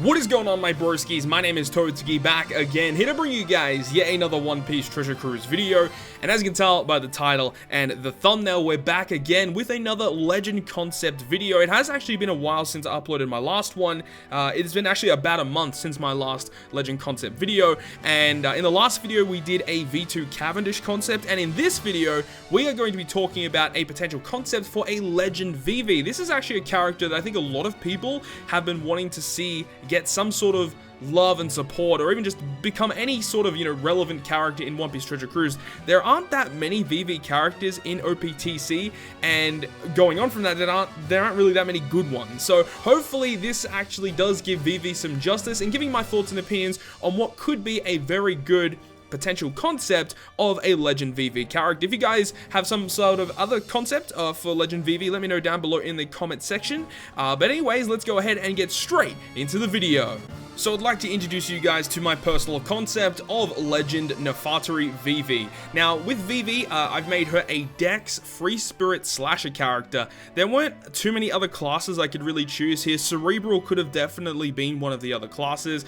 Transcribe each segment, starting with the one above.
What is going on, my broskiis? My name is Toadskii, back again, here to bring you guys yet another One Piece Treasure Cruise video. And as you can tell by the title and the thumbnail, we're back again with another Legend concept video. It has actually been a while since I uploaded my last one. It's been actually about a month since my last Legend concept video. And in the last video, we did a V2 Cavendish concept. And in this video, we are going to be talking about a potential concept for a Legend Vivi. This is actually a character that I think a lot of people have been wanting to see get some sort of love and support, or even just become any sort of, relevant character in One Piece Treasure Cruise. There aren't that many Vivi characters in OPTC, and going on from that, there aren't really that many good ones. So hopefully this actually does give Vivi some justice, and giving my thoughts and opinions on what could be a very good potential concept of a Legend Vivi character. If you guys have some sort of other concept for Legend Vivi, let me know down below in the comment section. But anyways, let's go ahead and get straight into the video. So I'd like to introduce you guys to my personal concept of Legend Nefertari Vivi. Now, with Vivi, I've made her a Dex free spirit slasher character. There weren't too many other classes I could really choose here. Cerebral could have definitely been one of the other classes.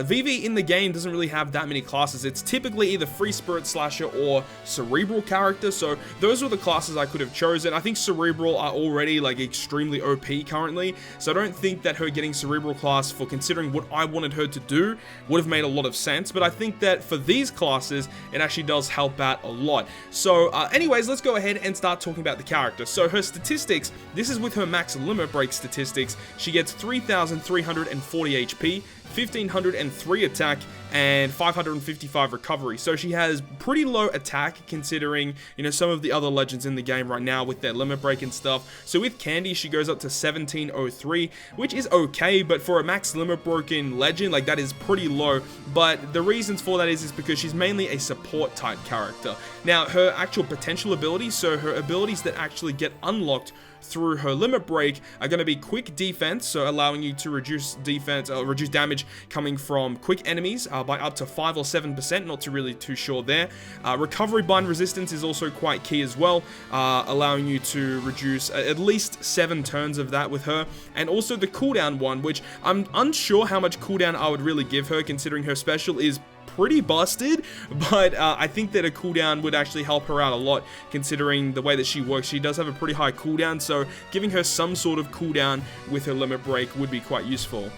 Vivi in the game doesn't really have that many classes. It's typically either free spirit slasher or cerebral character, so those were the classes I could have chosen. I think cerebral are already like extremely OP currently, so I don't think that her getting cerebral class, for considering what I wanted her to do, would have made a lot of sense. But I think that for these classes, it actually does help out a lot. So anyways, let's go ahead and start talking about the character. So her statistics, this is with her max limit break statistics. She gets 3,340 HP, 1,503 attack, and 555 recovery. So she has pretty low attack considering, some of the other legends in the game right now with their limit break and stuff. So with Candy, she goes up to 1,703, which is okay, but for a max limit broken legend, like, that is pretty low. But the reasons for that is because she's mainly a support type character. Now, her actual potential abilities, so her abilities that actually get unlocked through her limit break, are going to be quick defense, so allowing you to reduce defense or reduce damage coming from quick enemies by up to 5 or 7%, not really too sure there. Recovery bind resistance is also quite key as well, allowing you to reduce at least 7 turns of that with her. And also the cooldown one, which I'm unsure how much cooldown I would really give her, considering her special is pretty busted, but I think that a cooldown would actually help her out a lot, considering the way that she works. She does have a pretty high cooldown, so giving her some sort of cooldown with her limit break would be quite useful.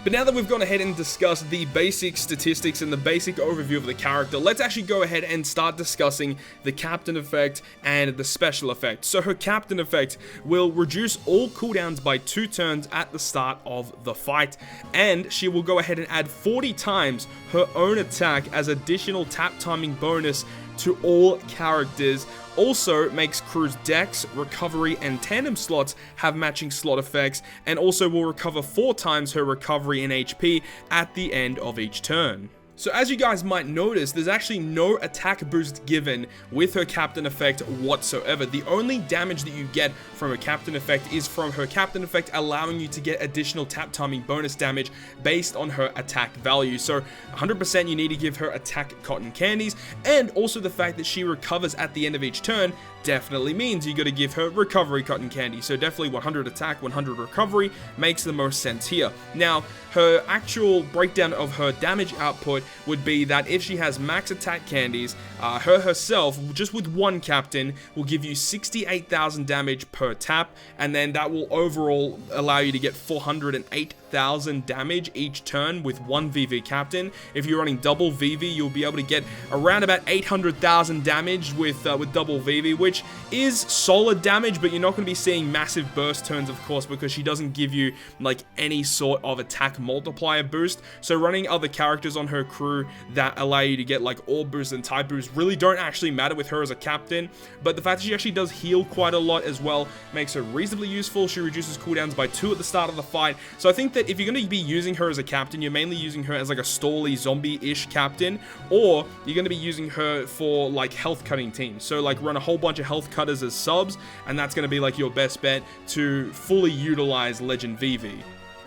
But now that we've gone ahead and discussed the basic statistics and the basic overview of the character, let's actually go ahead and start discussing the captain effect and the special effect. So her captain effect will reduce all cooldowns by 2 turns at the start of the fight, and she will go ahead and add 40 times her own attack as additional tap timing bonus to all characters. Also makes crew's dex, recovery, and tandem slots have matching slot effects, and also will recover 4 times her recovery in HP at the end of each turn. So as you guys might notice, there's actually no attack boost given with her captain effect whatsoever. The only damage that you get from her captain effect is from her captain effect allowing you to get additional tap timing bonus damage based on her attack value. So 100% you need to give her attack cotton candies, and also the fact that she recovers at the end of each turn definitely means you got to give her recovery cotton candy. So definitely 100 attack, 100 recovery makes the most sense here. Now, her actual breakdown of her damage output would be that if she has max attack candies, her herself, just with one captain, will give you 68,000 damage per tap, and then that will overall allow you to get 408,000 damage each turn with one Vivi captain. If you're running double Vivi, you'll be able to get around about 800,000 damage with double Vivi, which is solid damage, but you're not going to be seeing massive burst turns, of course, because she doesn't give you like any sort of attack multiplier boost. So running other characters on her crew that allow you to get like orb boost and type boost really don't actually matter with her as a captain. But the fact that she actually does heal quite a lot as well makes her reasonably useful. She reduces cooldowns by 2 at the start of the fight. So I think that if you're going to be using her as a captain, you're mainly using her as like a stally zombie-ish captain, or you're going to be using her for like health cutting teams. So like run a whole bunch of health cutters as subs, and that's going to be like your best bet to fully utilize Legend Vivi.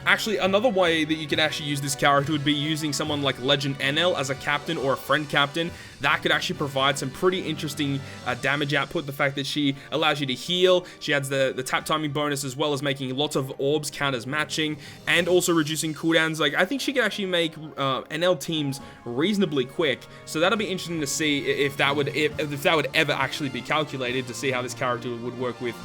Actually, another way that you could actually use this character would be using someone like Legend NL as a captain or a friend captain. that could actually provide some pretty interesting damage output. The fact that she allows you to heal, she adds the tap timing bonus, as well as making lots of orbs count as matching, and also reducing cooldowns. Like, I think she could actually make NL teams reasonably quick, so that'll be interesting to see if that would ever actually be calculated, to see how this character would work with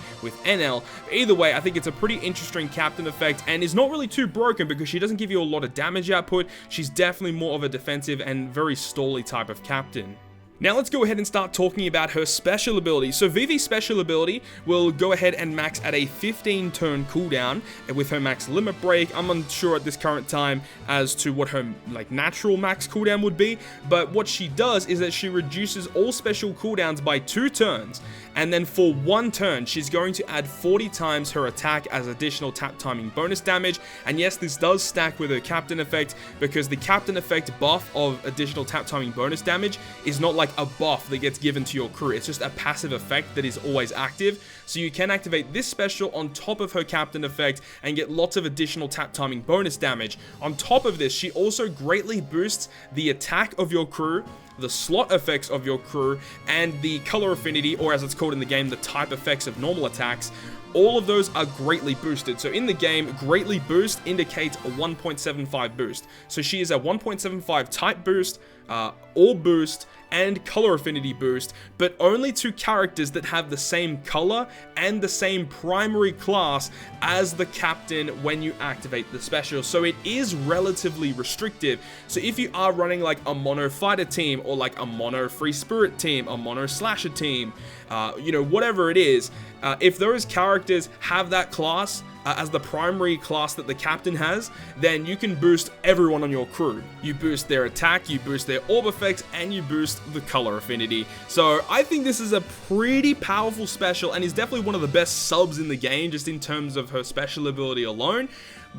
NL. Either way, I think it's a pretty interesting captain effect, and is not really too broken because she doesn't give you a lot of damage output. She's definitely more of a defensive and very stally type of captain. Now let's go ahead and start talking about her special ability. So Vivi's special ability will go ahead and max at a 15 turn cooldown with her max limit break. I'm unsure at this current time as to what her natural max cooldown would be, but what she does is that she reduces all special cooldowns by 2 turns, and then for 1 turn she's going to add 40 times her attack as additional tap timing bonus damage. And yes, this does stack with her captain effect, because the captain effect buff of additional tap timing bonus damage is not like a buff that gets given to your crew. It's just a passive effect that is always active. So you can activate this special on top of her captain effect and get lots of additional tap timing bonus damage. On top of this, she also greatly boosts the attack of your crew, the slot effects of your crew, and the color affinity, or as it's called in the game, the type effects of normal attacks. All of those are greatly boosted. So in the game, greatly boost indicates a 1.75 boost. So she is a 1.75 type boost, orb boost, and color affinity boost, but only to characters that have the same color and the same primary class as the captain when you activate the special. So it is relatively restrictive. So if you are running like a mono fighter team, or like a mono free spirit team, a mono slasher team, whatever it is, if those characters have that class as the primary class that the captain has, then you can boost everyone on your crew. You boost their attack, you boost their orb effects, and you boost the color affinity. So I think this is a pretty powerful special, and is definitely one of the best subs in the game, just in terms of her special ability alone.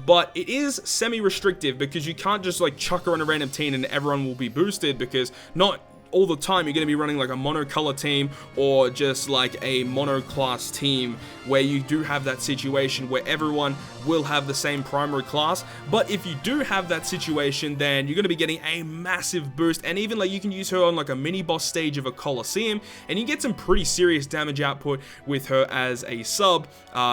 But it is semi-restrictive, because you can't just like chuck her on a random team and everyone will be boosted, because not all the time you're going to be running like a monocolor team, or just like a monoclass team, where you do have that situation where everyone will have the same primary class. But if you do have that situation, then you're going to be getting a massive boost, and even like you can use her on like a mini boss stage of a Coliseum, and you get some pretty serious damage output with her as a sub,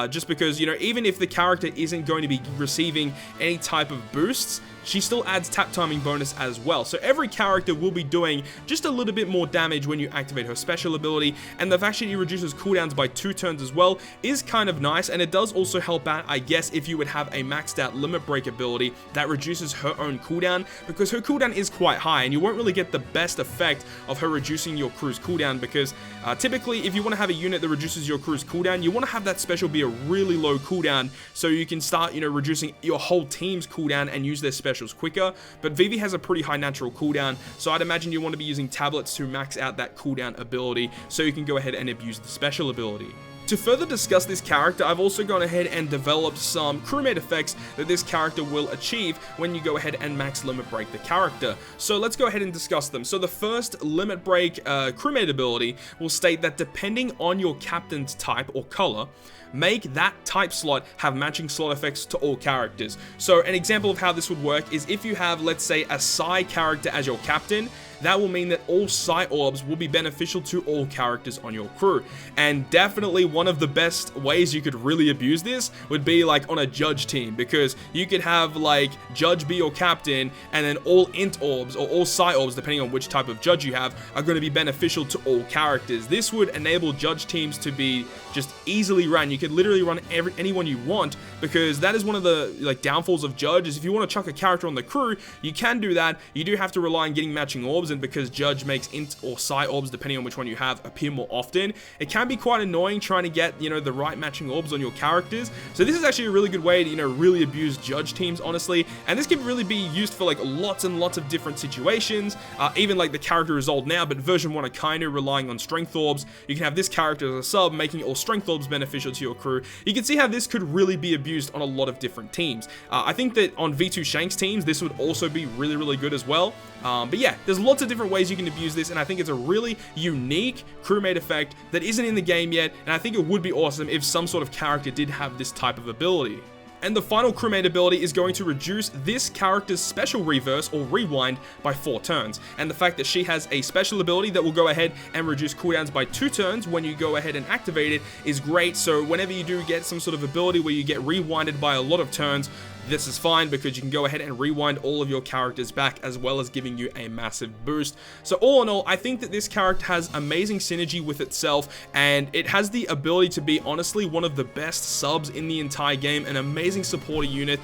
just because, even if the character isn't going to be receiving any type of boosts, she still adds tap timing bonus as well. So every character will be doing just a little bit more damage when you activate her special ability, and the fact that she reduces cooldowns by 2 turns as well is kind of nice. And it does also help out, I guess, if you would have a maxed out limit break ability that reduces her own cooldown, because her cooldown is quite high, and you won't really get the best effect of her reducing your crew's cooldown, because typically if you want to have a unit that reduces your crew's cooldown, you want to have that special be a really low cooldown, so you can start reducing your whole team's cooldown and use their specials quicker. But Vivi has a pretty high natural cooldown, so I'd imagine you want to be using tablets to max out that cooldown ability, so you can go ahead and abuse the special ability. To further discuss this character, I've also gone ahead and developed some crewmate effects that this character will achieve when you go ahead and max limit break the character. So let's go ahead and discuss them. So the first limit break crewmate ability will state that depending on your captain's type or color, make that type slot have matching slot effects to all characters. So an example of how this would work is if you have, let's say, a Psi character as your captain, that will mean that all Psi orbs will be beneficial to all characters on your crew. And definitely one of the best ways you could really abuse this would be like on a Judge team, because you could have like Judge be your captain, and then all Int orbs or all Psi orbs, depending on which type of Judge you have, are going to be beneficial to all characters. This would enable Judge teams to be just easily run. You could literally run anyone you want, because that is one of the downfalls of Judge, is if you want to chuck a character on the crew, you can do that. You do have to rely on getting matching orbs, and because Judge makes Int or Psi orbs, depending on which one you have, appear more often, it can be quite annoying trying to get the right matching orbs on your characters. So this is actually a really good way to really abuse Judge teams, honestly, and this can really be used for like lots and lots of different situations. Even like the character is old now, but version 1 Akainu relying on strength orbs, you can have this character as a sub, making all strength orbs beneficial to your crew. You can see how this could really be abused on a lot of different teams. I think that on V2 Shanks teams, this would also be really, really good as well. But yeah, there's lots of different ways you can abuse this, and I think it's a really unique crewmate effect that isn't in the game yet, and I think it would be awesome if some sort of character did have this type of ability. And the final crewmate ability is going to reduce this character's special reverse or rewind by 4 turns. And the fact that she has a special ability that will go ahead and reduce cooldowns by 2 turns when you go ahead and activate it is great. So whenever you do get some sort of ability where you get rewinded by a lot of turns, this is fine because you can go ahead and rewind all of your characters back, as well as giving you a massive boost. So all in all, I think that this character has amazing synergy with itself, and it has the ability to be honestly one of the best subs in the entire game, an amazing supporter unit.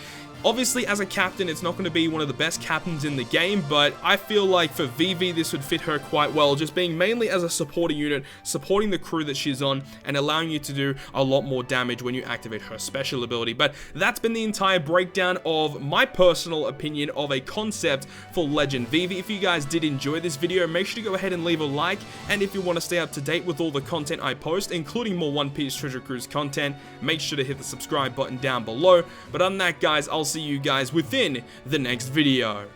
Obviously, as a captain, it's not going to be one of the best captains in the game, but I feel like for Vivi, this would fit her quite well, just being mainly as a supporter unit, supporting the crew that she's on, and allowing you to do a lot more damage when you activate her special ability. But that's been the entire breakdown of my personal opinion of a concept for Legend Vivi. If you guys did enjoy this video, make sure to go ahead and leave a like, and if you want to stay up to date with all the content I post, including more One Piece Treasure Cruise content, make sure to hit the subscribe button down below. But other than that, guys, I'll see you guys within the next video.